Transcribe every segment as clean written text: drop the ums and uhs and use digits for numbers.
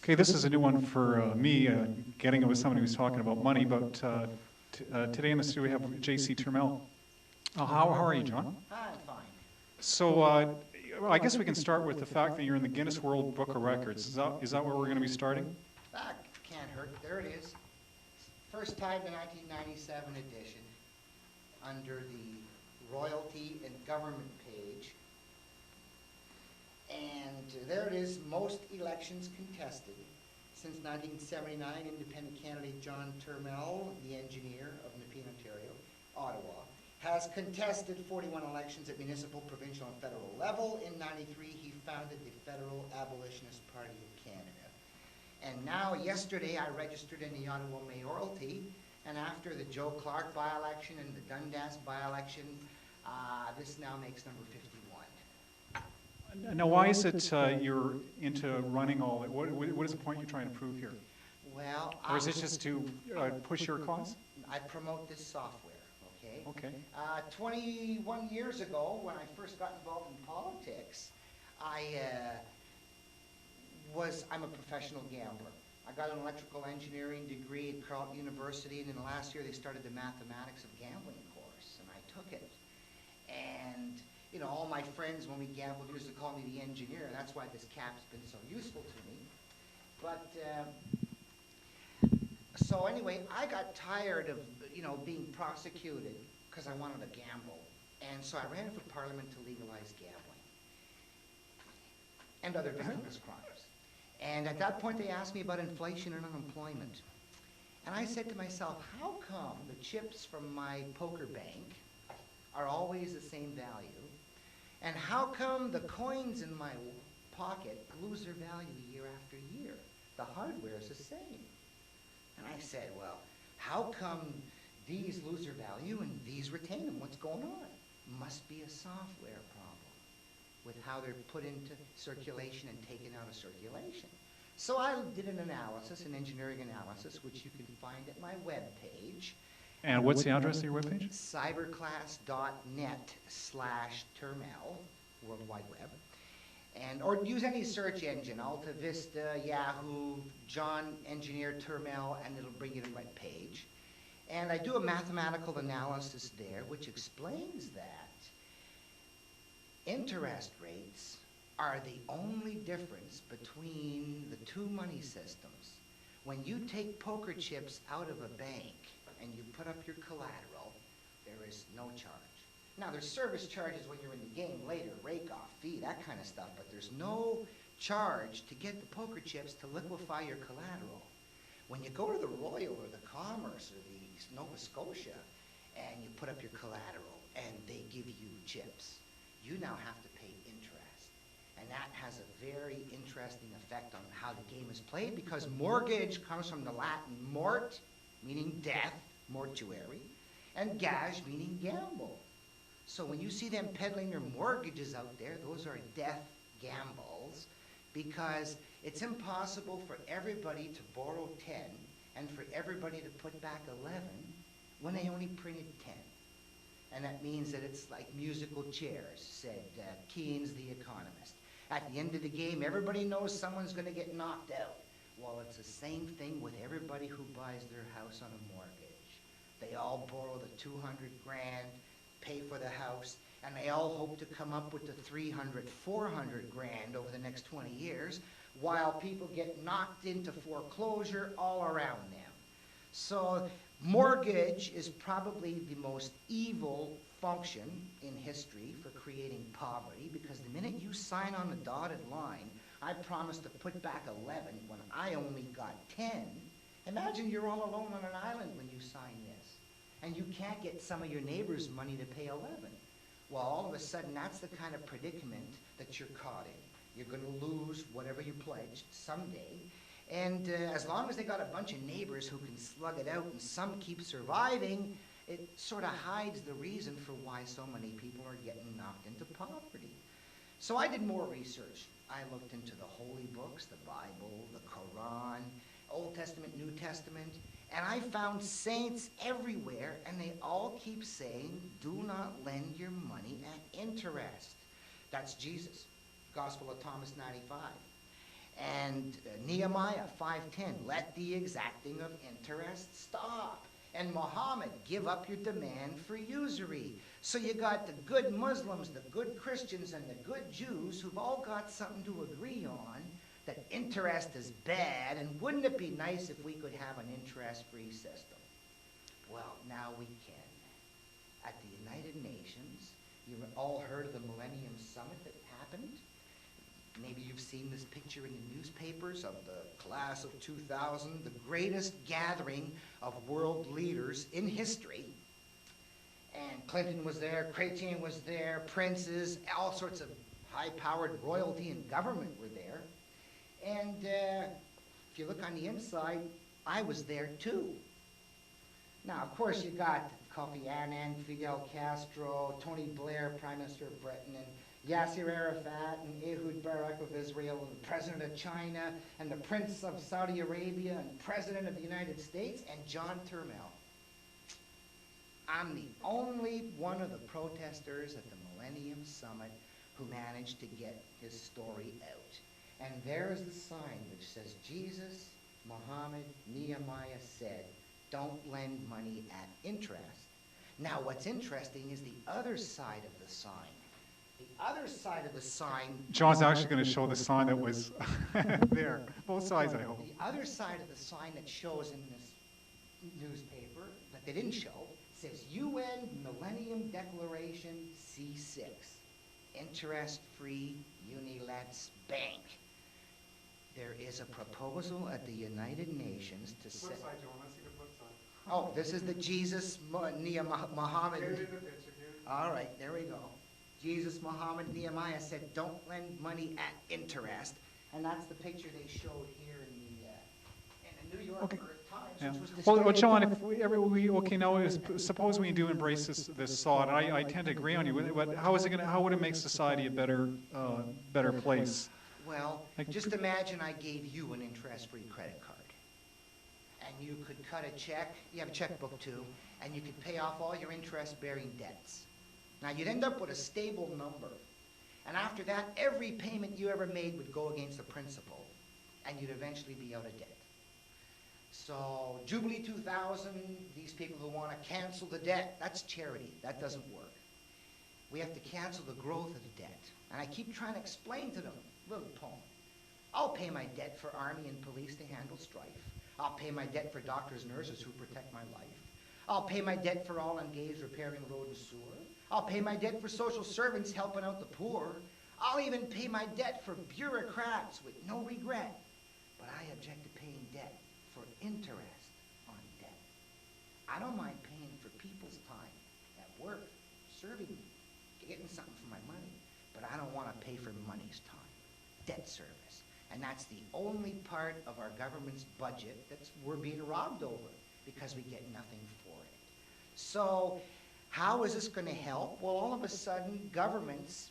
Okay, this is a new one for me, getting it with somebody who's talking about money, but today in the studio we have J.C. Turmel. How are you, John? I'm fine. So, well, I guess we can start with the fact that you're in the Guinness World Book of Records. Is that where we're going to be starting? That can't hurt. There it is. First time the 1997 edition under the royalty and government page. And there it is, most elections contested. Since 1979, independent candidate John Turmel, the engineer of Nepean, Ontario, Ottawa, has contested 41 elections at municipal, provincial, and federal level. In 93, he founded the Federal Abolitionist Party of Canada. And now, yesterday, I registered in the Ottawa mayoralty, and after the Joe Clark by-election and the Dundas by-election, this now makes number 51. Now, why is it you're into running all that? What is the point you're trying to prove here? Well, Or is it just to push your cause? I promote this software, okay? Okay. 21 years ago, when I first got involved in politics, I'm a professional gambler. I got an electrical engineering degree at Carleton University, and in the last year they started the mathematics of gambling course, and I took it. And you know, all my friends, when we gambled, used to call me the engineer. That's why this cap's been so useful to me. But, so anyway, I got tired of, being prosecuted because I wanted to gamble. And so I ran for Parliament to legalize gambling and other business crimes. And at that point, they asked me about inflation and unemployment. And I said to myself, how come the chips from my poker bank are always the same value? And how come the coins in my pocket lose their value year after year? The hardware is the same. And I said, well, how come these lose their value and these retain them? What's going on? Must be a software problem with how they're put into circulation and taken out of circulation. So I did an analysis, an engineering analysis, which you can find at my webpage. And what's the address of your webpage? cyberclass.net/Turmel, World Wide Web. Or use any search engine, Alta Vista, Yahoo, John Engineer Turmel, and it'll bring you to my page. And I do a mathematical analysis there which explains that interest rates are the only difference between the two money systems. When you take poker chips out of a bank, and you put up your collateral, there is no charge. Now, there's service charges when you're in the game later, rake-off fee, that kind of stuff, but there's no charge to get the poker chips to liquefy your collateral. When you go to the Royal or the Commerce or the Nova Scotia and you put up your collateral and they give you chips, you now have to pay interest. And that has a very interesting effect on how the game is played because mortgage comes from the Latin mort, meaning death, mortuary, and gage, meaning gamble. So when you see them peddling their mortgages out there, those are death gambles because it's impossible for everybody to borrow 10 and for everybody to put back 11 when they only printed 10. And that means that it's like musical chairs, said Keynes, the economist. At the end of the game, everybody knows someone's going to get knocked out. Well, it's the same thing with everybody who buys their house on a mortgage. They all borrow the 200 grand, pay for the house, and they all hope to come up with the 300, 400 grand over the next 20 years, while people get knocked into foreclosure all around them. So mortgage is probably the most evil function in history for creating poverty, because the minute you sign on the dotted line, I promised to put back 11 when I only got 10. Imagine you're all alone on an island when you sign this, and you can't get some of your neighbors' money to pay 11. Well, all of a sudden, that's the kind of predicament that you're caught in. You're going to lose whatever you pledged someday, and as long as they got a bunch of neighbors who can slug it out and some keep surviving, it sort of hides the reason for why so many people are getting knocked into poverty. So I did more research. I looked into the holy books, the Bible, the Quran, Old Testament, New Testament, and I found saints everywhere, and they all keep saying, do not lend your money at interest. That's Jesus, Gospel of Thomas 95. And Nehemiah 5:10, let the exacting of interest stop. And Muhammad, give up your demand for usury. So you got the good Muslims, the good Christians, and the good Jews who've all got something to agree on, that interest is bad, and wouldn't it be nice if we could have an interest-free system? Well, now we can. At the United Nations, you've all heard of the Millennium Summit that happened? Maybe you've seen this picture in the newspapers of the class of 2000, the greatest gathering of world leaders in history. And Clinton was there, Chrétien was there, princes, all sorts of high-powered royalty and government were there. And if you look on the inside, I was there too. Now, of course, you got Kofi Annan, Fidel Castro, Tony Blair, Prime Minister of Britain, and Yasser Arafat, and Ehud Barak of Israel, and the President of China, and the Prince of Saudi Arabia, and President of the United States, and John Turmel. I'm the only one of the protesters at the Millennium Summit who managed to get his story out. And there is the sign which says, Jesus, Muhammad, Nehemiah said, don't lend money at interest. Now, what's interesting is the other side of the sign. The other side of the sign... John's actually going to show the sign that was there. Both sides, I hope. The other side of the sign that shows in this newspaper, that they didn't show, says UN Millennium Declaration C6. Interest-free Unilets Bank. There is a proposal at the United Nations to set... Flip side, John. Let's see the flip side. Oh, this is the Jesus Muhammad. Get it in the picture, get it. All right, there we go. Jesus, Muhammad, Nehemiah said, don't lend money at interest. And that's the picture they showed here in the New York Okay. Times, Yeah. which was Well, destroyed. John, if okay, now suppose we do embrace this thought, and I tend to agree on you. But how is it how would it make society a better place? Well, just imagine I gave you an interest-free credit card. And you could cut a check, you have a checkbook too, and you could pay off all your interest-bearing debts. Now, you'd end up with a stable number. And after that, every payment you ever made would go against the principal, and you'd eventually be out of debt. So, Jubilee 2000, these people who want to cancel the debt, that's charity. That doesn't work. We have to cancel the growth of the debt. And I keep trying to explain to them, little poem. I'll pay my debt for army and police to handle strife. I'll pay my debt for doctors, nurses who protect my life. I'll pay my debt for all engaged repairing road and sewer. I'll pay my debt for social servants helping out the poor. I'll even pay my debt for bureaucrats with no regret. But I object to paying debt for interest on debt. I don't mind paying for people's time at work, serving me, getting something for my money. But I don't want to pay for money's time, debt service. And that's the only part of our government's budget that's we're being robbed over because we get nothing for it. So how is this going to help? Well, all of a sudden, governments,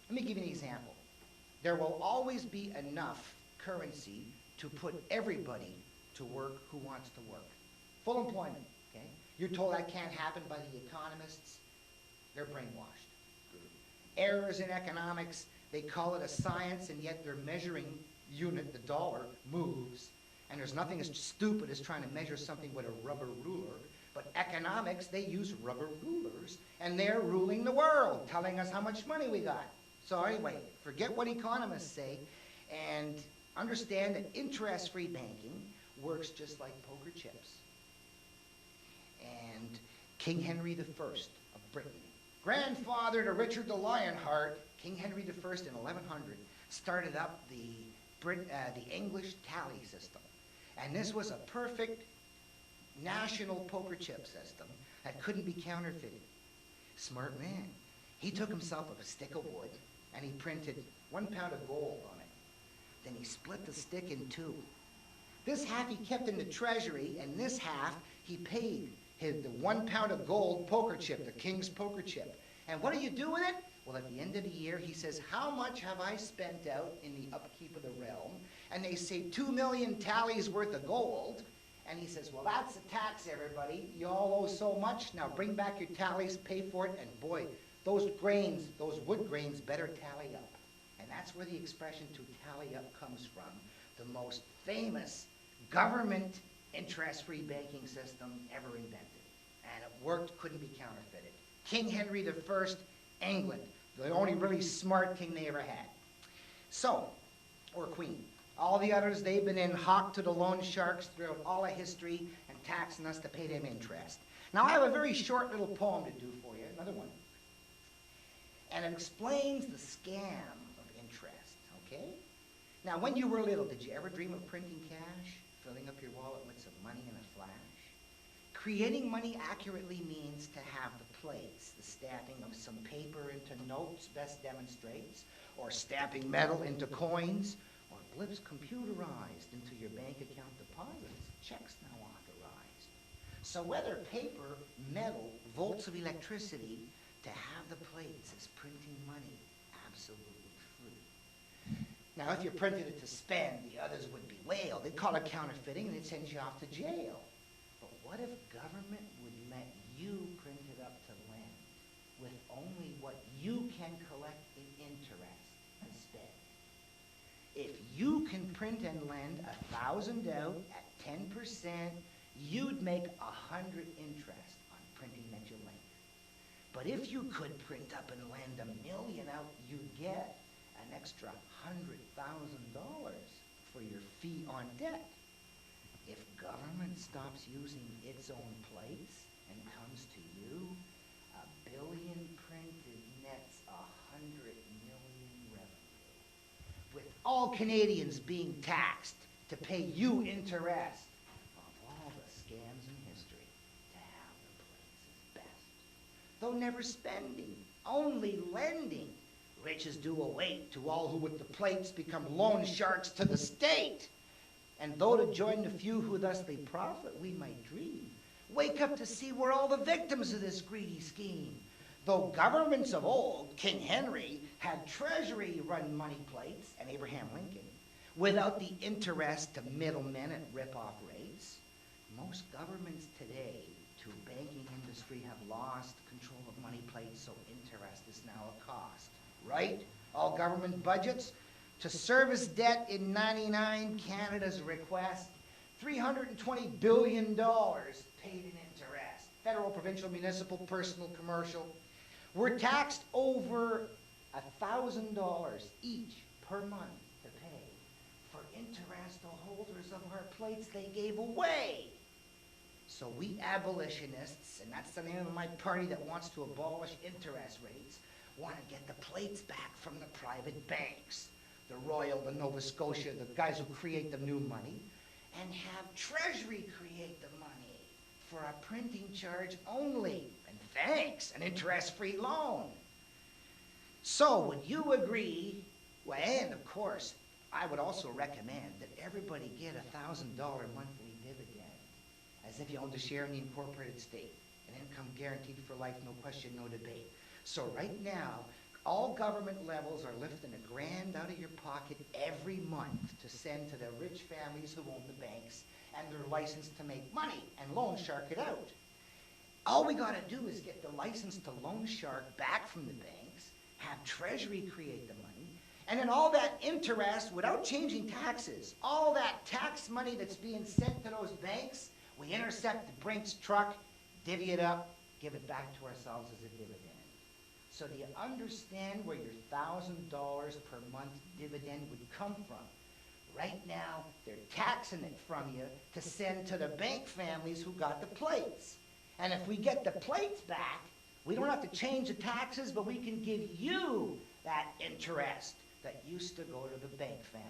let me give you an example. There will always be enough currency to put everybody to work who wants to work. Full employment, okay? You're told that can't happen by the economists. They're brainwashed. Errors in economics, they call it a science, and yet their measuring unit, the dollar, moves. And there's nothing as stupid as trying to measure something with a rubber ruler. But economics, they use rubber rulers, and they're ruling the world, telling us how much money we got. So anyway, forget what economists say, and understand that interest-free banking works just like poker chips. And King Henry I of Britain, grandfather to Richard the Lionheart, King Henry I in 1100 started up the English tally system. And this was a perfect national poker chip system that couldn't be counterfeited. Smart man. He took himself a stick of wood and he printed 1 pound of gold on it. Then he split the stick in two. This half he kept in the treasury, and this half he paid the 1 pound of gold poker chip, the king's poker chip. And what do you do with it? Well, at the end of the year, he says, how much have I spent out in the upkeep of the realm? And they say 2 million tallies worth of gold. And he says, well, that's a tax, everybody. You all owe so much. Now bring back your tallies, pay for it, and boy, those grains, those wood grains better tally up. And that's where the expression to tally up comes from, the most famous government interest-free banking system ever invented. And it worked, couldn't be counterfeited. King Henry I, England, the only really smart king they ever had. So, or queen. All the others, they've been in hock to the loan sharks throughout all of history and taxing us to pay them interest. Now, I have a very short little poem to do for you, another one. And it explains the scam of interest, okay? Now, when you were little, did you ever dream of printing cash, filling up your wallet with some money in a flash? Creating money accurately means to have the plates. The stamping of some paper into notes best demonstrates, or stamping metal into coins, or blips computerized into your bank account deposits. Checks now authorized. So whether paper, metal, volts of electricity, to have the plates is printing money absolutely free. Now, if you printed it to spend, the others would bewail. They'd call it counterfeiting and they'd send you off to jail. But what if government would let you print it up to lend with only what you can collect in interest and spend? If you can print and lend 1,000 out at 10%, you'd make 100 interest on printing that you lent. But if you could print up and lend 1,000,000 out, you'd get an extra $100,000 for your fee on debt. If government stops using its own plates and comes to you, 1 billion printed nets 100 million revenue. With all Canadians being taxed to pay you interest of all the scams in history, to have the plates is best. Though never spending, only lending, riches do await to all who with the plates become loan sharks to the state. And though to join the few who thusly profit we might dream, wake up to see we're all the victims of this greedy scheme. Though governments of old, King Henry, had treasury run money plates, and Abraham Lincoln, without the interest to middlemen at rip-off rates, most governments today to banking industry have lost control of money plates, so interest is now a cost. Right? All government budgets to service debt in 99, Canada's request, $320 billion paid in interest. Federal, provincial, municipal, personal, commercial. We're taxed over $1,000 each per month to pay for interest to holders of our plates they gave away. So we abolitionists, and that's the name of my party that wants to abolish interest rates, want to get the plates back from the private banks, the Royal, the Nova Scotia, the guys who create the new money, and have Treasury create the money for a printing charge only, and thanks, an interest-free loan. So would you agree, well, and of course, I would also recommend that everybody get a $1,000 monthly dividend, as if you owned a share in the incorporated state, an income guaranteed for life, no question, no debate. So right now, all government levels are lifting $1,000 out of your pocket every month to send to the rich families who own the banks and they're licensed to make money and loan shark it out. All we got to do is get the license to loan shark back from the banks, have Treasury create the money, and then all that interest, without changing taxes, all that tax money that's being sent to those banks, we intercept the Brink's truck, divvy it up, give it back to ourselves as a dividend. So do you understand where your $1,000 per month dividend would come from? Right now, they're taxing it from you to send to the bank families who got the plates. And if we get the plates back, we don't have to change the taxes, but we can give you that interest that used to go to the bank families.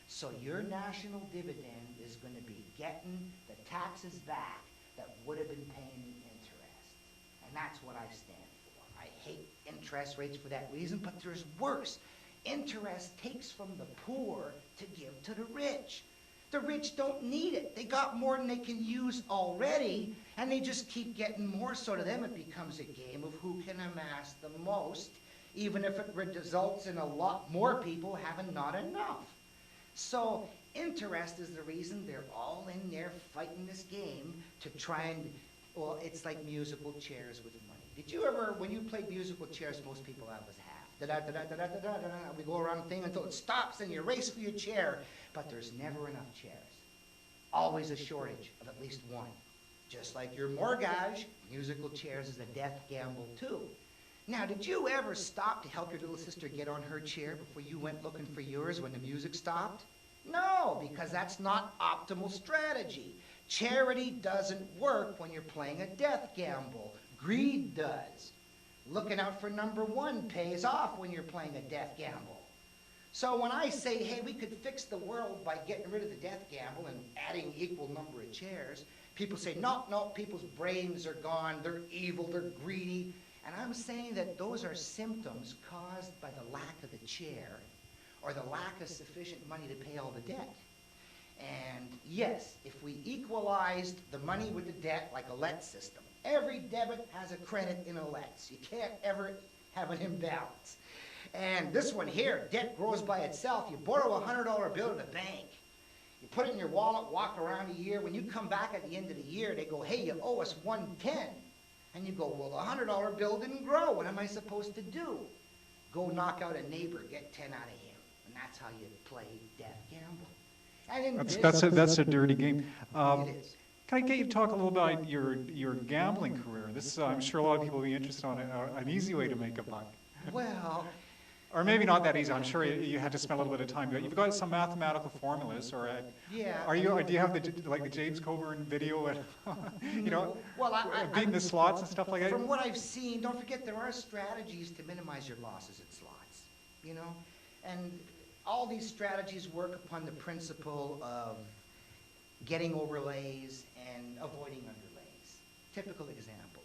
So your national dividend is going to be getting the taxes back that would have been paying the interest. And that's what I stand for. I hate interest rates for that reason, but there's worse. Interest takes from the poor to give to the rich. The rich don't need it. They got more than they can use already, and they just keep getting more. So to them it becomes a game of who can amass the most, even if it results in a lot more people having not enough. So interest is the reason they're all in there fighting this game to try and, well, it's like musical chairs with money. Did you ever, when you played musical chairs, most people have was half. Da-da-da-da-da-da-da-da-da. We go around the thing until it stops, and you race for your chair. But there's never enough chairs. Always a shortage of at least one. Just like your mortgage, musical chairs is a death gamble too. Now, did you ever stop to help your little sister get on her chair before you went looking for yours when the music stopped? No, because that's not optimal strategy. Charity doesn't work when you're playing a death gamble. Greed does. Looking out for number one pays off when you're playing a death gamble. So when I say, hey, we could fix the world by getting rid of the death gamble and adding equal number of chairs, people say, no, no, people's brains are gone, they're evil, they're greedy. And I'm saying that those are symptoms caused by the lack of the chair or the lack of sufficient money to pay all the debt. And yes, if we equalized the money with the debt like a LET system, every debit has a credit in a LETs. You can't ever have an imbalance. And this one here, debt grows by itself. You borrow a $100 bill at the bank. You put it in your wallet, walk around a year. When you come back at the end of the year, they go, hey, you owe us $110. And you go, well, the $100 bill didn't grow. What am I supposed to do? Go knock out a neighbor, get 10 out of him. And that's how you play death gamble. And in That's a dirty game. it is. Can I get you to talk a little about your gambling career? This, I'm sure a lot of people will be interested on an easy way to make a buck. Well, Or maybe not that easy. I'm sure you had to spend a little bit of time. But you've got some mathematical formulas, or yeah. do you have the James Coburn video, and you know, Well, beating the slots and stuff like that? From what I've seen, don't forget there are strategies to minimize your losses at slots, you know? And all these strategies work upon the principle of getting overlays and avoiding underlays. Typical example.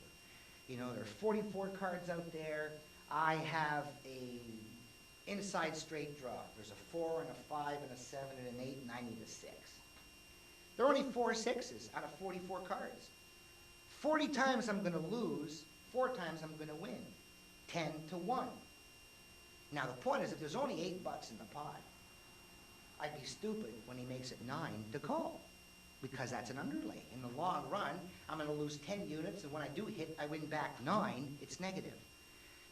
You know, there are 44 cards out there. I have a inside straight draw. There's a 4 and a 5 and a 7 and an 8, and I need a 6. There are only 4 sixes out of 44 cards. 40 times I'm going to lose, 4 times I'm going to win. 10 to 1. Now the point is, if there's only $8 in the pot, I'd be stupid when he makes it 9 to call, because that's an underlay. In the long run, I'm going to lose 10 units, and when I do hit, I win back 9. It's negative.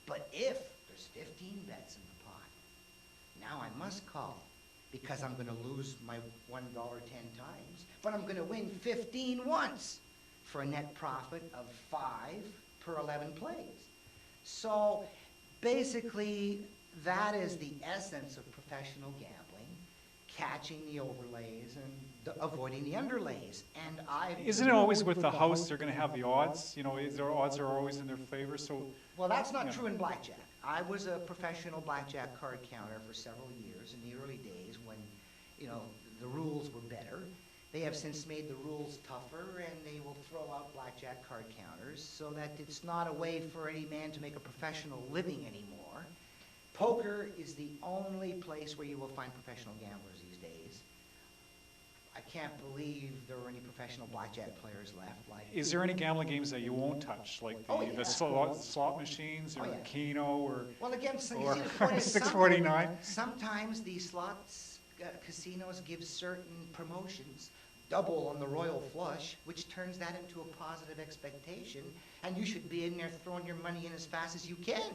But if there's 15 bets in the pot, now I must call, because I'm going to lose my $1 10 times, but I'm going to win 15 once for a net profit of 5 per 11 plays. So basically, that is the essence of professional gambling, catching the overlays and avoiding the underlays. And Isn't it always with the house they're going to have the odds? You know, their odds are always in their favor. So well, that's not true in blackjack. I was a professional blackjack card counter for several years in the early days when, you know, the rules were better. They have since made the rules tougher, and they will throw out blackjack card counters so that it's not a way for any man to make a professional living anymore. Poker is the only place where you will find professional gamblers these days. I can't believe there are any professional blackjack players left. is there any gambling games that you won't touch, like the slot machines, or Keno, or well, again, or see, the point is 649? sometimes the slots casinos give certain promotions, double on the royal flush, which turns that into a positive expectation, and you should be in there throwing your money in as fast as you can.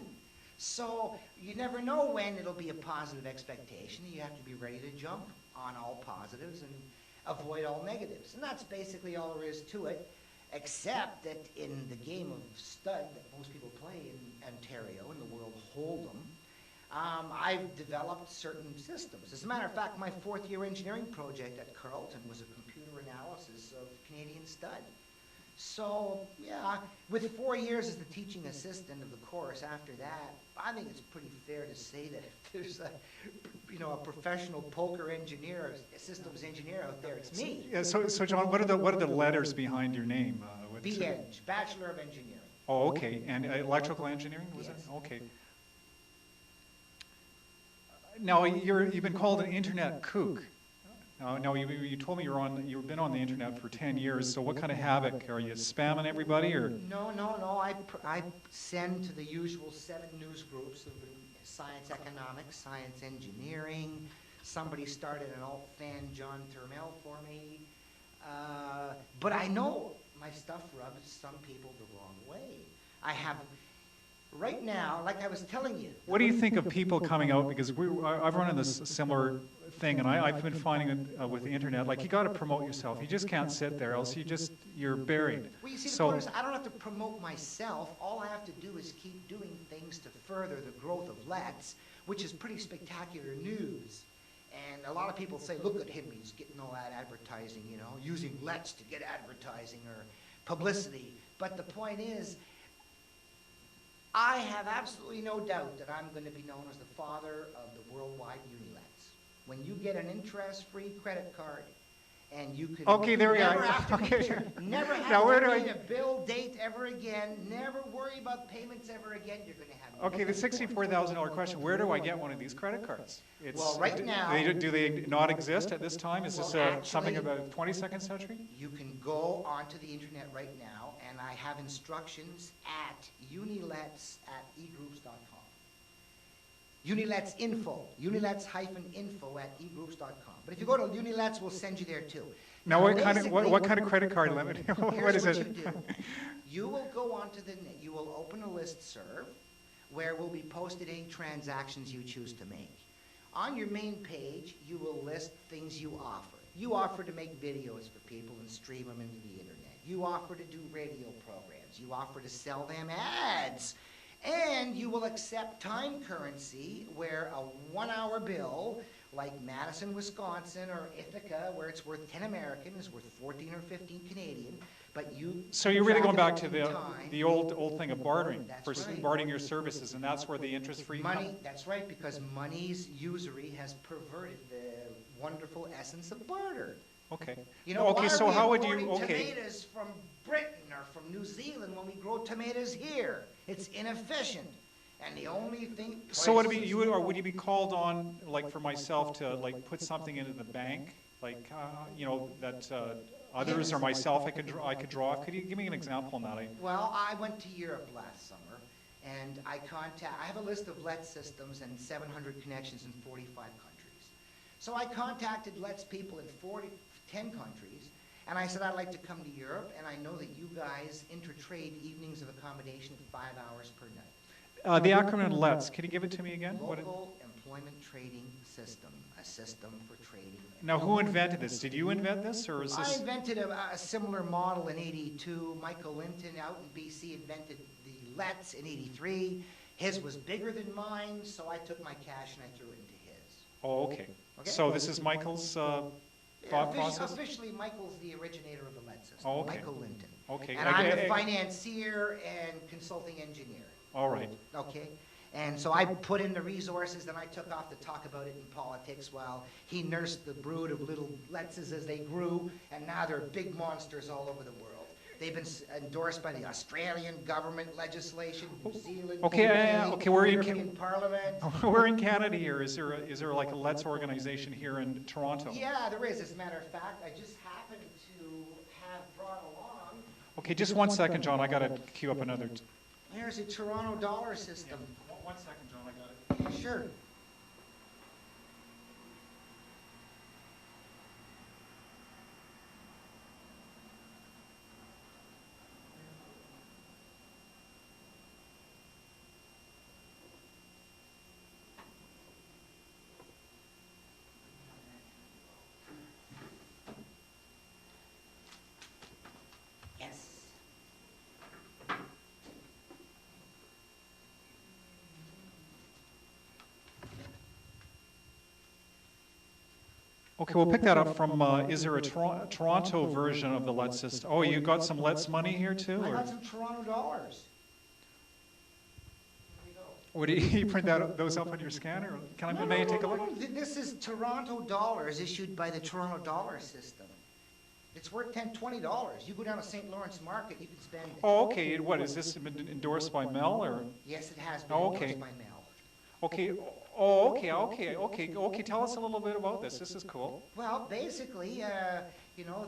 So you never know when it'll be a positive expectation. You have to be ready to jump on all positives and avoid all negatives. And that's basically all there is to it, except that in the game of stud that most people play in Ontario, in the world Hold'em, I've developed certain systems. As a matter of fact, my 4th year engineering project at Carleton was a computer analysis of Canadian stud. So, yeah, with 4 years as the teaching assistant of the course after that, I think it's pretty fair to say that if there's a professional poker engineer, a systems engineer out there, it's me. Yeah, so John, what are the letters behind your name? BEng, Bachelor of Engineering. Oh, okay. And electrical engineering, was Yes. it? Okay. Now, you've been called an internet kook. No, you told me you've been on the internet for 10 years, so what kind of havoc? Are you spamming everybody, or? No. I send to the usual 7 news groups of science economics, science engineering. Somebody started an alt fan, John Turmel, for me. But I know my stuff rubs some people the wrong way. I have Right now, like I was telling you. What do you think of people coming out? Because I've run into this similar thing, and I've been finding it with the internet, like you got to promote yourself. You just can't sit there, else you're buried. Well, you see, the So, point is, I don't have to promote myself. All I have to do is keep doing things to further the growth of Let's, which is pretty spectacular news. And a lot of people say, look at him, he's getting all that advertising, you know, using Let's to get advertising or publicity. But the point is, I have absolutely no doubt that I'm going to be known as the father of the worldwide Unilets. When you get an interest-free credit card, and you can okay, there we never are. have to Okay. never have Now, where to do pay I- a bill date ever again, never worry about payments ever again, you're going to have okay, the $64,000 question, where do I get one of these credit cards? Well, right now- Do they not exist at this time? Is this Well, something actually- about 22nd century? You can go onto the internet right now, and I have instructions at unilets@egroups.com. Unilets info, unilets-info at egroups.com. But if you go to Unilets, we'll send you there too. Now, what kind basically, of credit card limit? What here's is what it? you do. You will go onto the net, you will open a listserv where will be posted any transactions you choose to make. On your main page, you will list things you offer. You offer to make videos for people and stream them into the internet. You offer to do radio programs. You offer to sell them ads. And you will accept time currency where a 1-hour bill like Madison, Wisconsin, or Ithaca, where it's worth 10 American, is worth 14 or 15 Canadian. But you So you're really going back to track it in time. the old thing of bartering, That's right. bartering your services, and that's where the interest-free Money, that's right, because money's usury has perverted the wonderful essence of barter. Okay. You know, Okay, why so are we how would you? importing Okay. tomatoes from Britain or from New Zealand when we grow tomatoes here? It's inefficient. And the only thing... So would it be would you be called on, like for myself, to like put something into the bank, like you know, that others or myself I could draw? Could you give me an example on that? Well, I went to Europe last summer, and I have a list of Let's systems and 700 connections in 45 countries. So I contacted Let's people in 10 countries, and I said I'd like to come to Europe, and I know that you guys intertrade evenings of accommodation at 5 hours per night. The acronym LETS, can you give it to me again? Local Employment Trading System, a system for trading. Now, who invented this? Did you invent this, or is I this? invented a similar model in '82. Michael Linton out in BC invented the Let's in '83. His was bigger than mine, so I took my cash and I threw it into his. Oh, okay. Okay. So this is Michael's thought process? Officially, Michael's the originator of the Let's system. Oh, okay. Michael Linton. Okay. And I'm the financier and consulting engineer. All right. Okay? And so I put in the resources, then I took off to talk about it in politics while he nursed the brood of little Letzes as they grew, and now they're big monsters all over the world. They've been endorsed by the Australian government legislation, New Zealand, Okay, UK, okay, we're in European Parliament. We're in Canada here. Is there like a Let's organization here in Toronto? Yeah, there is. As a matter of fact, I just happened to have brought along... Okay, just 1 second, John. I got to queue up another. Here's a Toronto dollar system. 1 second, John. I got it. Sure. Yes. Okay, we'll pick that up from, is there a Toronto version of the Let's system? Oh, you got some Let's money here too? I Or got some Toronto dollars. what, do you print those up on your scanner? Can I, may I take a look? No. This is Toronto dollars issued by the Toronto dollar system. It's worth $20. You go down to St. Lawrence Market, you can spend... Oh, okay. What, is this been endorsed by Mel or? Yes, it has been Oh, okay. endorsed by Mel. Okay. Oh, okay. Tell us a little bit about this. This is cool. Well, basically, you know,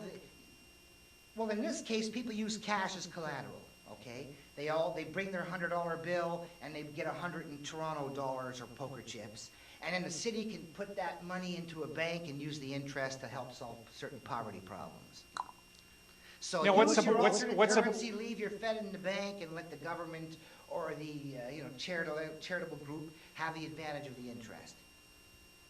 well, in this case, people use cash as collateral, okay? They bring their $100 bill and they get 100 in Toronto dollars or poker chips. And then the city can put that money into a bank and use the interest to help solve certain poverty problems. So Now, use your alternate what's the- currency, leave your Fed in the bank, and let the government or the charitable group have the advantage of the interest.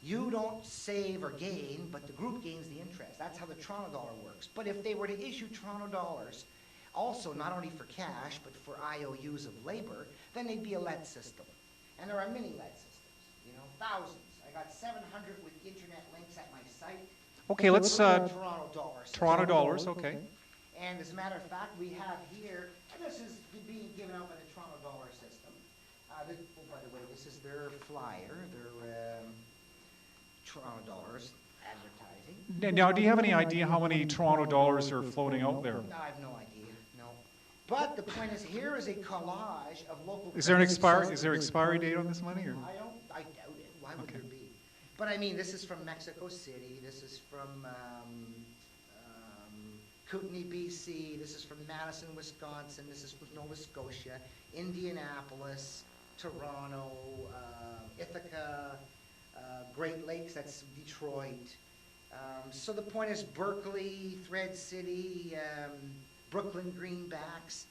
You don't save or gain, but the group gains the interest. That's how the Toronto dollar works. But if they were to issue Toronto dollars, also not only for cash, but for IOUs of labor, then they'd be a lead system. And there are many lead systems, thousands. I got 700 with internet links at my site. Okay, let's, Toronto dollars. Toronto dollars, okay. And as a matter of fact, we have here, and this is being given out by the Toronto dollar system. By the way, this is their flyer, their Toronto dollars advertising. Now, do you have any idea how many Toronto dollars are floating out there? I have no idea, no. But the point is, here is a collage of local. Is there an expiry date on this money, or? I doubt it. Why would there be? But I mean, this is from Mexico City. This is from Kootenai, BC. This is from Madison, Wisconsin. This is from Nova Scotia, Indianapolis, Toronto, Ithaca, Great Lakes, that's Detroit. So the point is Berkeley, Thread City, Brooklyn Greenbacks.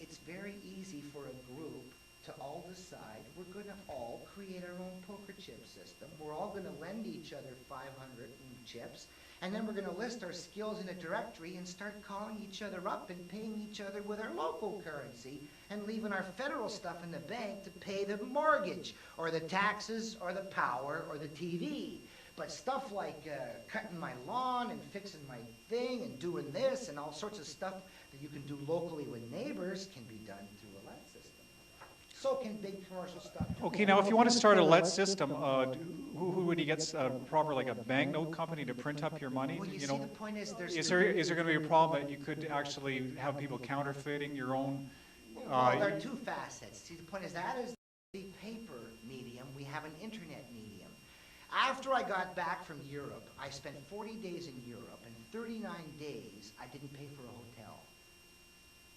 It's very easy for a group to all decide we're going to all create our own poker chip system. We're all going to lend each other 500 chips, and then we're going to list our skills in a directory and start calling each other up and paying each other with our local currency and leaving our federal stuff in the bank to pay the mortgage or the taxes or the power or the TV. But stuff like cutting my lawn and fixing my thing and doing this and all sorts of stuff that you can do locally with neighbors can be done through a lead system. So can big commercial stuff. Okay, now if you want to start a lead system, who would you get proper, like a banknote company to print up your money? Well, see, the point is is there going to be a problem that you could actually have people counterfeiting your own? Well, there are two facets. See, the point is that is the paper medium. We have an internet medium. After I got back from Europe, I spent 40 days in Europe, and 39 days I didn't pay for a hotel.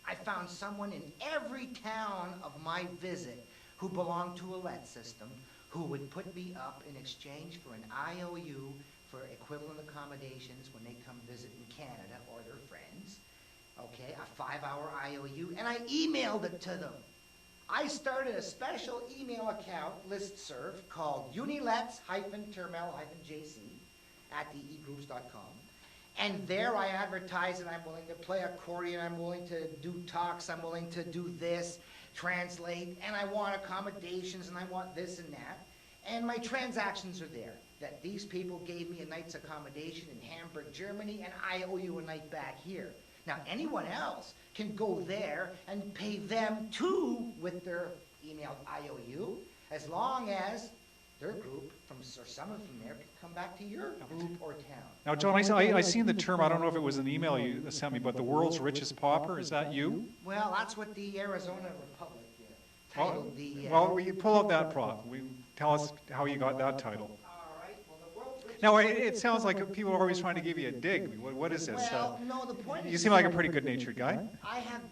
I found someone in every town of my visit who belonged to a lead system who would put me up in exchange for an IOU for equivalent accommodations when they come visit in Canada or their friends. Okay, a 5-hour IOU, and I emailed it to them. I started a special email account listserv called unilets-termel-jc at degroups.com. And there I advertise that I'm willing to play accordion, I'm willing to do talks, I'm willing to do this, translate, and I want accommodations, and I want this and that. And my transactions are there, that these people gave me a night's accommodation in Hamburg, Germany, and I owe you a night back here. Now, anyone else can go there and pay them too with their emailed IOU, as long as their group, or someone from there, can come back to your group or town. Now, John, I seen the term, I don't know if it was an email you sent me, but the world's richest pauper, is that you? Well, that's what the Arizona Republic titled the... well, you pull out that prop. Tell us how you got that title. All right, well, the world's richest... Now, it sounds like people are always trying to give you a dig. What is this? Well, no, the point is... You seem like a pretty good-natured guy. I have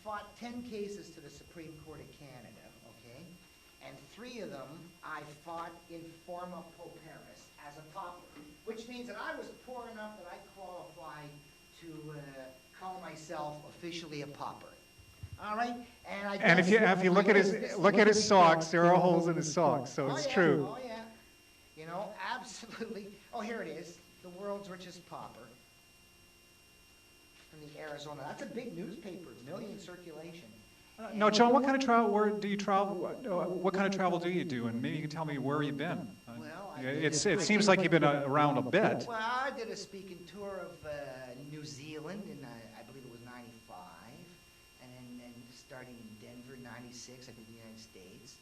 fought 10 cases to the Supreme Court of Canada, okay? And 3 of them I fought in forma pauperis, as a pauper, which means that I was poor enough that I qualified to call myself officially a pauper. All right, and I. And if you look at his socks, there are holes in his socks, so it's true. Oh yeah, absolutely. Oh, here it is, the world's richest pauper from the Arizona. That's a big newspaper, million circulation. Now, John, what kind of travel? Where do you travel? What kind of travel do you do? And maybe you can tell me where you've been. Well, it seems like you've been around a bit. Well, I did a speaking tour of New Zealand in I believe it was '95, and then starting in Denver '96, I did the United States.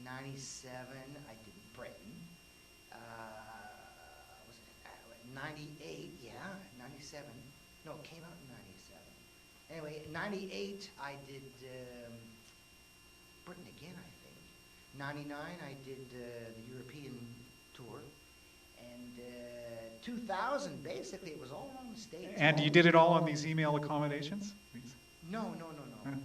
'97, I did Britain. Was it '98? Yeah, '97. No, it came out in '97. Anyway, in '98, I did Britain again, I think. '99, I did the European tour. And 2000, basically, it was all around the States. And you did it all on these email accommodations? No,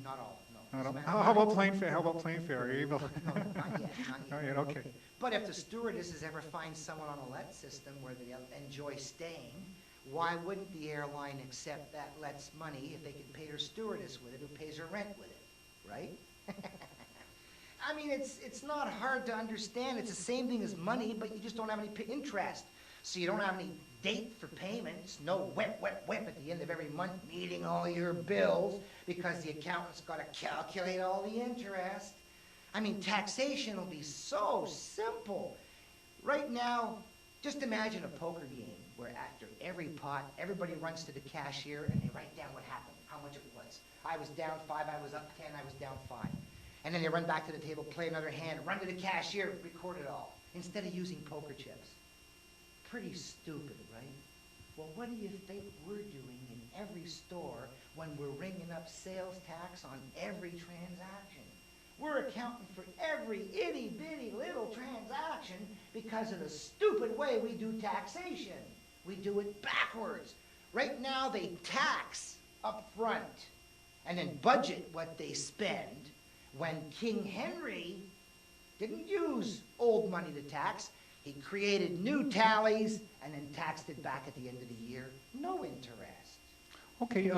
not all. No. How about plane fare? Are you able? No, not yet. Not yet, okay. But if the stewardesses ever find someone on a LET system where they enjoy staying, why wouldn't the airline accept that LET's money if they can pay her stewardess with it, who pays her rent with it, right? I mean, it's not hard to understand. It's the same thing as money, but you just don't have any interest. So you don't have any date for payments, no whip at the end of every month meeting all your bills because the accountant's got to calculate all the interest. I mean, taxation will be so simple. Right now, just imagine a poker game where after every pot, everybody runs to the cashier and they write down what happened, how much it was. I was down 5, I was up 10, I was down 5. And then they run back to the table, play another hand, run to the cashier, record it all, instead of using poker chips. Pretty stupid, right? Well, what do you think we're doing in every store when we're ringing up sales tax on every transaction? We're accounting for every itty-bitty little transaction because of the stupid way we do taxation. We do it backwards. Right now, they tax up front and then budget what they spend. When King Henry didn't use old money to tax, he created new tallies and then taxed it back at the end of the year. No interest. Okay,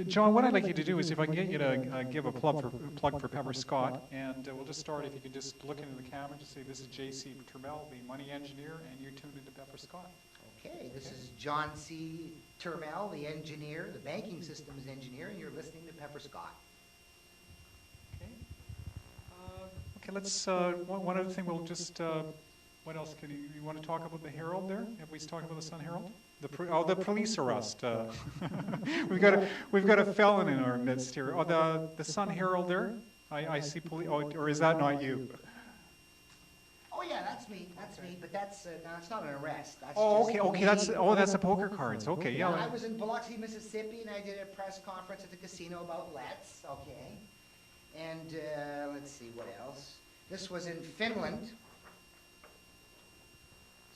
John, what I'd like you to do is if I can get you to give a plug for Pepper Scott, and we'll just start, if you could just look into the camera and just say, this is J.C. Turmel, the money engineer, and you're tuned into Pepper Scott. Okay, this is John C. Turmel, the engineer, the banking systems engineer, and you're listening to Pepper Scott. Okay. Okay, let's, one other thing, we'll just, what else could you want to talk about the Herald there? Have we talked about the Sun Herald? The police arrest. We've got a felon in our midst here. Oh, the Sun Herald there. I see police. Oh, or is that not you? Oh yeah, that's me. That's me. But that's no, it's not an arrest. That's oh, just okay. me. That's the poker cards. Okay, yeah. I was in Biloxi, Mississippi, and I did a press conference at the casino about Let's. Okay, and let's see what else. This was in Finland.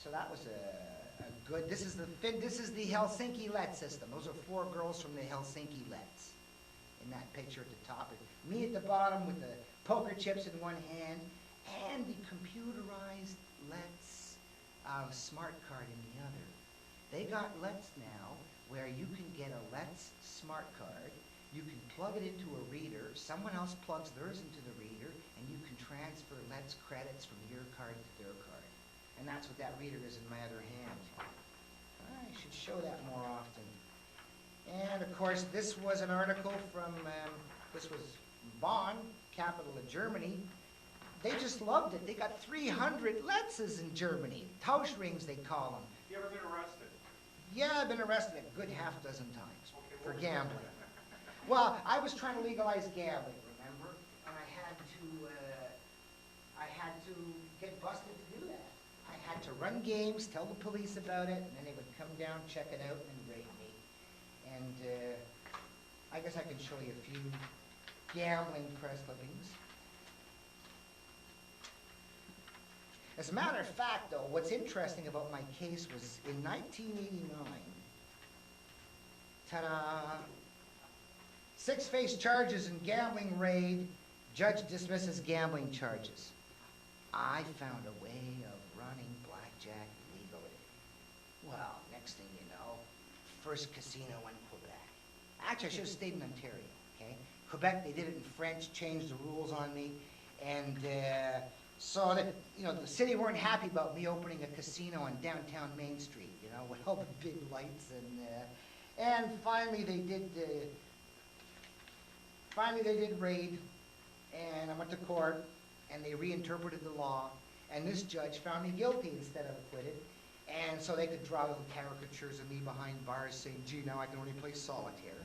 So that was a good. This is the Helsinki Let system. Those are 4 girls from the Helsinki Lets in that picture at the top. Me at the bottom with the poker chips in one hand and the computerized Let's smart card in the other. They got Let's now where you can get a Let's smart card. You can plug it into a reader. Someone else plugs theirs into the reader, and you can transfer Let's credits from your card to their card. And that's what that reader is in my other hand. I should show that more often. And of course, this was an article from, this was Bonn, capital of Germany. They just loved it. They got 300 Letzes in Germany. Tauschrings, they call them. You ever been arrested? Yeah, I've been arrested a good half dozen times for gambling. Well, I was trying to legalize gambling, remember? And I had to get busted to do that. I had to run games, tell the police about it, and then they would come down, check it out, and raid me. And I guess I can show you a few gambling press clippings. As a matter of fact, though, what's interesting about my case was in 1989, ta-da, 6 face charges in gambling raid, judge dismisses gambling charges. I found a way of running blackjack legally. Well, next thing you know, first casino in Quebec. Actually, I should have stayed in Ontario, okay? Quebec, they did it in French, changed the rules on me, and so that, you know, the city weren't happy about me opening a casino on downtown Main Street, you know, with all the big lights, and finally they did raid, and I went to court, and they reinterpreted the law, and this judge found me guilty instead of acquitted, and so they could draw little caricatures of me behind bars saying, gee, now I can only play solitaire.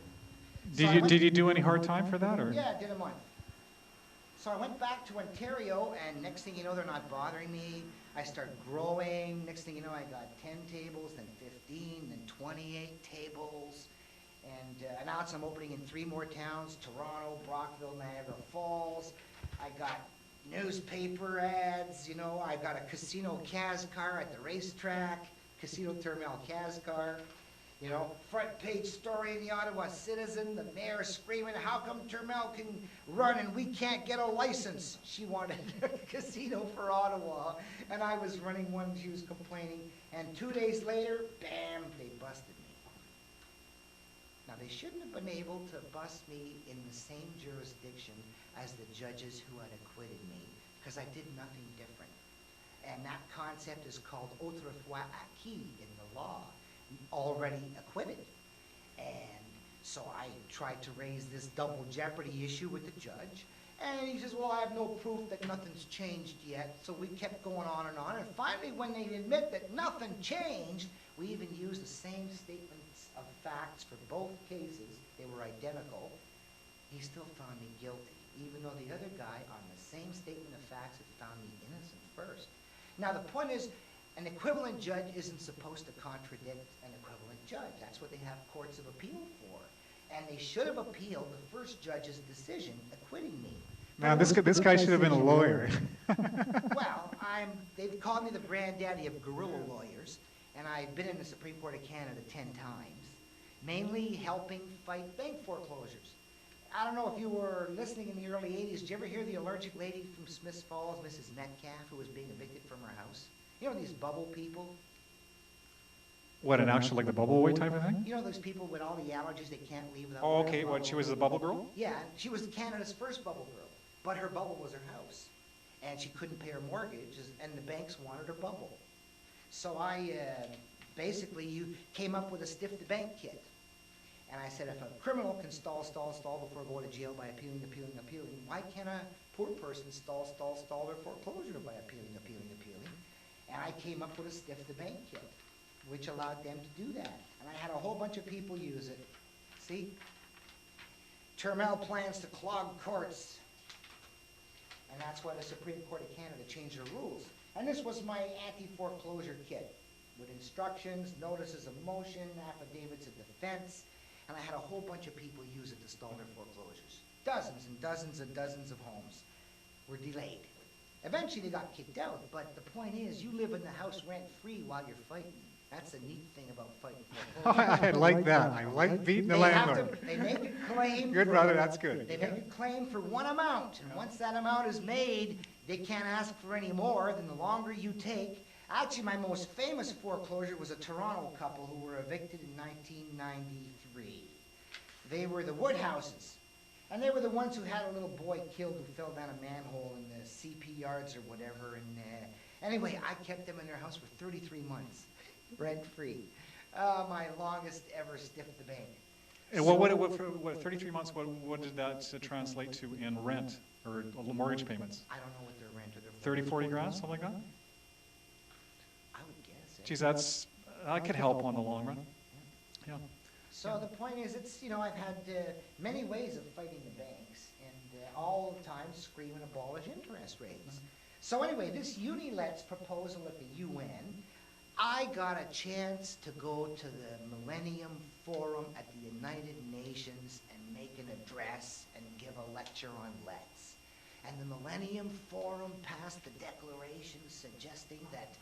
Did you do any hard time for that, or? Yeah, I did a month. So I went back to Ontario, and next thing you know, they're not bothering me. I start growing. Next thing you know, I got 10 tables, then 15, then 28 tables. And now I'm opening in 3 more towns, Toronto, Brockville, Niagara Falls. I got newspaper ads, you know. I got a Casino Kazkar at the racetrack, Casino Turmel Kazkar. You know, front page story in the Ottawa Citizen, the mayor screaming, how come Turmel can run and we can't get a license? She wanted a casino for Ottawa, and I was running one, she was complaining, and 2 days later, bam, they busted me. Now, they shouldn't have been able to bust me in the same jurisdiction as the judges who had acquitted me, because I did nothing different. And that concept is called autrefois acquis in the law, already acquitted. And so I tried to raise this double jeopardy issue with the judge, and he says, well, I have no proof that nothing's changed yet. So we kept going on, and finally, when they admit that nothing changed, we even used the same statements of facts for both cases. They were identical. He still found me guilty, even though the other guy on the same statement of facts had found me innocent first. Now, the point is, an equivalent judge isn't supposed to contradict an equivalent judge. That's what they have courts of appeal for. And they should have appealed the first judge's decision acquitting me. Now, this guy should have been a lawyer. Well, they've called me the granddaddy of guerrilla lawyers, and I've been in the Supreme Court of Canada 10 times, mainly helping fight bank foreclosures. I don't know if you were listening in the early 80s. Did you ever hear the allergic lady from Smiths Falls, Mrs. Metcalf, who was being evicted from her house? You know these bubble people? What, an actual, like the bubble boy type of thing? You know those people with all the allergies they can't leave without Oh, wearing okay, a what, bubble? she was the bubble girl? Yeah, she was Canada's first bubble girl, but her bubble was her house. And she couldn't pay her mortgage, and the banks wanted her bubble. So I basically came up with a stiff the bank kit. And I said, if a criminal can stall before going to jail by appealing, why can't a poor person stall their foreclosure by appealing? And I came up with a stiff the bank kit, which allowed them to do that. And I had a whole bunch of people use it. See? Turmel plans to clog courts. And that's why the Supreme Court of Canada changed their rules. And this was my anti-foreclosure kit, with instructions, notices of motion, affidavits of defense, and I had a whole bunch of people use it to stall their foreclosures. Dozens and dozens and dozens of homes were delayed. Eventually they got kicked out, but the point is, you live in the house rent-free while you're fighting. That's the neat thing about fighting foreclosure. I like that. I like beating the landlord. They make a claim. Good, brother, that's good. They make a claim for one amount, and once that amount is made, they can't ask for any more than the longer you take. Actually, my most famous foreclosure was a Toronto couple who were evicted in 1993. They were the Woodhouses, and they were the ones who had a little boy killed who fell down a manhole in the CP yards or whatever. And anyway, I kept them in their house for 33 months, rent-free. My longest ever stiff the bank. And what 33 months, what did that translate to in rent or mortgage payments? I don't know what their rent or their 30, 40 grand, something like that? I would guess. Geez, that could help on the long run. Yeah. So the point is, I've had many ways of fighting the banks, and all the time scream and abolish interest rates. So anyway, this UNILET's proposal at the UN, I got a chance to go to the Millennium Forum at the United Nations and make an address and give a lecture on LETs. And the Millennium Forum passed the declaration suggesting that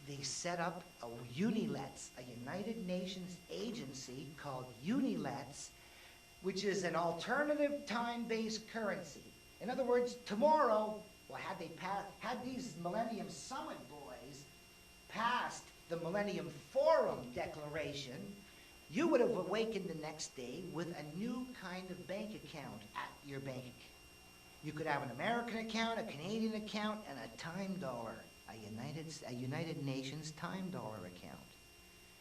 they set up a UNILETS, a United Nations agency called UNILETS, which is an alternative time-based currency. In other words, tomorrow, well, had these Millennium Summit boys passed the Millennium Forum Declaration, you would have awakened the next day with a new kind of bank account at your bank. You could have an American account, a Canadian account, and a time dollar, a United Nations time dollar account.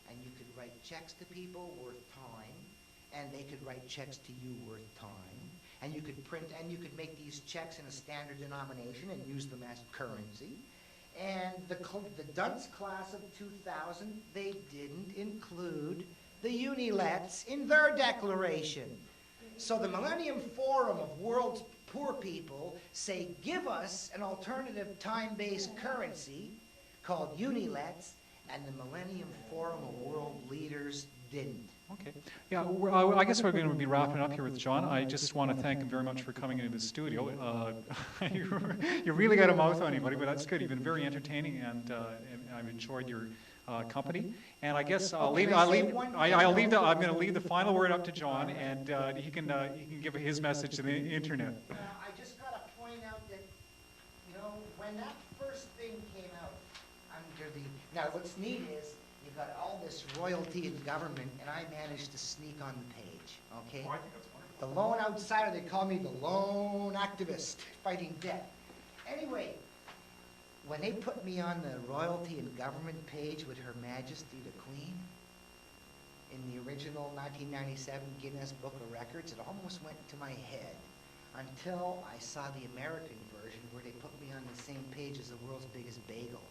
And you could write checks to people worth time, and they could write checks to you worth time. And you could print, and you could make these checks in a standard denomination and use them as currency. And the dunce class of 2000, they didn't include the UNILETs in their declaration. So the Millennium Forum of World's Poor People say, give us an alternative time-based currency called UNILETs, and the Millennium Forum of World Leaders didn't. Okay. Yeah, I guess we're going to be wrapping up here with John. I just want to thank him very much for coming into the studio. You really got a mouth on you, buddy, but that's good. You've been very entertaining, and I've enjoyed your company. And I guess I'm going to leave the final word up to John, and he can give his message to the internet. I just got to point out that, when that first thing came out now what's neat is, you've got all this royalty in government, and I managed to sneak on the page, okay? Oh, I think that's wonderful. The lone outsider, they call me the lone activist fighting debt. Anyway, when they put me on the royalty and government page with Her Majesty the Queen, in the original 1997 Guinness Book of Records, it almost went to my head until I saw the American version where they put me on the same page as the world's biggest bagel.